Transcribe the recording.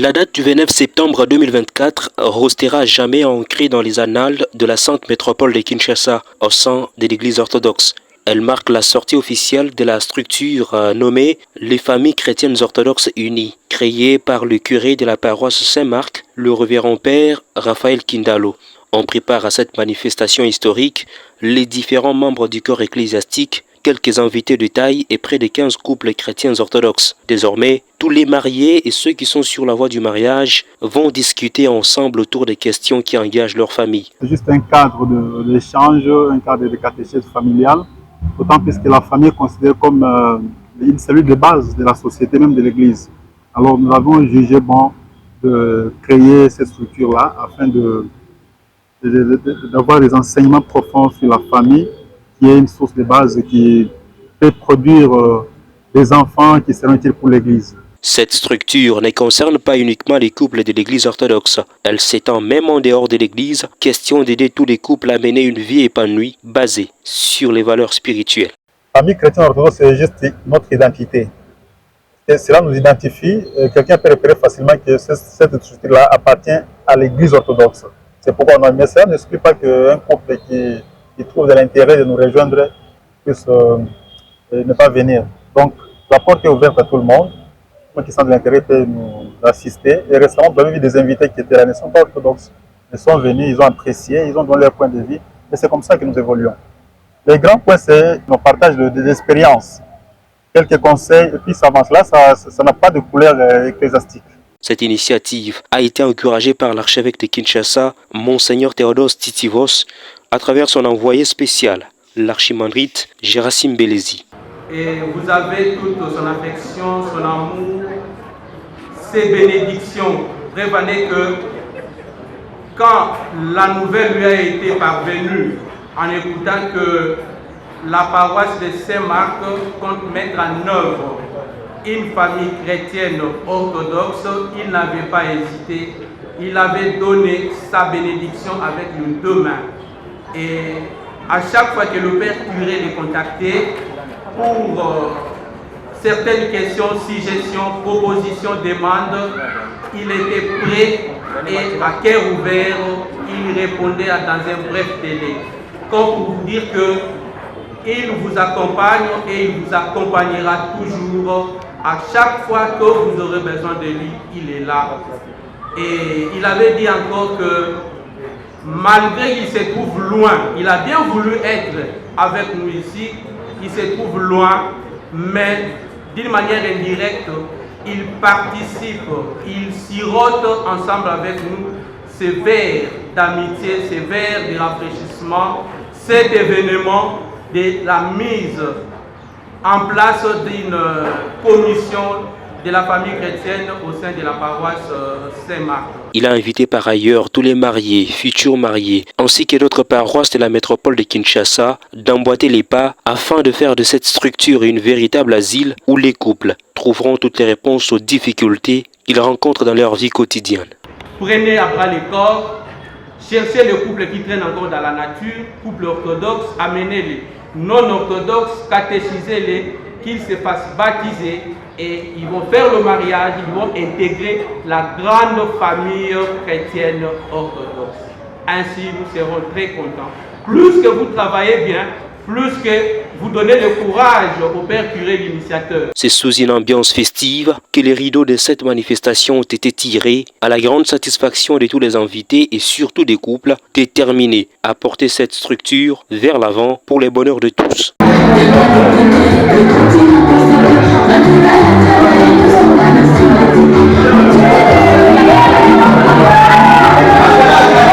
La date du 29 septembre 2024 restera à jamais ancrée dans les annales de la Sainte Métropole de Kinshasa au sein de l'Église orthodoxe. Elle marque la sortie officielle de la structure nommée les Familles chrétiennes orthodoxes unies, créée par le curé de la paroisse Saint-Marc, le révérend père Raphaël Kindalo. On prépare à cette manifestation historique les différents membres du corps ecclésiastique, quelques invités de taille et près de 15 couples chrétiens orthodoxes. Désormais, tous les mariés et ceux qui sont sur la voie du mariage vont discuter ensemble autour des questions qui engagent leur famille. C'est juste un cadre d'échange, un cadre de catéchèse familiale, d'autant plus que la famille est considérée comme une cellule de base de la société, même de l'Église. Alors nous avons jugé bon de créer cette structure-là afin d'avoir des enseignements profonds sur la famille, qui est une source de base qui peut produire des enfants qui seront utiles pour l'Église. Cette structure ne concerne pas uniquement les couples de l'Église orthodoxe. Elle s'étend même en dehors de l'Église, question d'aider tous les couples à mener une vie épanouie, basée sur les valeurs spirituelles. La famille chrétienne orthodoxe, c'est juste notre identité. Et cela nous identifie. Quelqu'un peut repérer facilement que cette structure-là appartient à l'Église orthodoxe. C'est pourquoi on a mis ça. N'exclut pas qu'un couple qui trouve de l'intérêt de nous rejoindre puisse ne pas venir. Donc, la porte est ouverte à tout le monde. Ceux qui sont de l'intérêt peuvent nous assister. Et récemment, vous avez vu des invités qui étaient là, ne sont pas orthodoxes. Ils sont venus, ils ont apprécié, ils ont donné leur point de vue. Et c'est comme ça que nous évoluons. Le grand point, c'est nos partages d'expériences. Quelques conseils, et puis ça avance. Là, ça n'a pas de couleur ecclésiastique. Cette initiative a été encouragée par l'archevêque de Kinshasa, Monseigneur Théodose Titivos, à travers son envoyé spécial, l'archimandrite Gérasime Bélézi. Et vous avez toute son affection, son amour, ses bénédictions. Prévenez que quand la nouvelle lui a été parvenue, en écoutant que la paroisse de Saint-Marc compte mettre en œuvre une famille chrétienne orthodoxe, il n'avait pas hésité. Il avait donné sa bénédiction avec les deux mains. Et à chaque fois que le père curé les contactait pour certaines questions, suggestions, propositions, demandes, il était prêt et à cœur ouvert, il répondait dans un bref délai. Comme pour vous dire qu'il vous accompagne et il vous accompagnera toujours. À chaque fois que vous aurez besoin de lui, il est là. Et il avait dit encore que malgré qu'il se trouve loin, il a bien voulu être avec nous ici, il se trouve loin, mais d'une manière indirecte, il participe, il sirote ensemble avec nous ces vers d'amitié, ces vers de rafraîchissement, cet événement de la mise en place d'une commission de la famille chrétienne au sein de la paroisse Saint-Marc. Il a invité par ailleurs tous les mariés, futurs mariés, ainsi que d'autres paroisses de la métropole de Kinshasa d'emboîter les pas afin de faire de cette structure une véritable asile où les couples trouveront toutes les réponses aux difficultés qu'ils rencontrent dans leur vie quotidienne. Prenez à bras le corps, cherchez les couples qui traînent encore dans la nature, couples orthodoxes, amenez-les. Non-orthodoxes, catéchisez-les, qu'ils se fassent baptiser et ils vont faire le mariage, ils vont intégrer la grande famille chrétienne orthodoxe. Ainsi, nous serons très contents. Plus que vous travaillez bien, plus que vous donnez le courage au père curé l'initiateur. C'est sous une ambiance festive que les rideaux de cette manifestation ont été tirés à la grande satisfaction de tous les invités et surtout des couples déterminés à porter cette structure vers l'avant pour le bonheur de tous.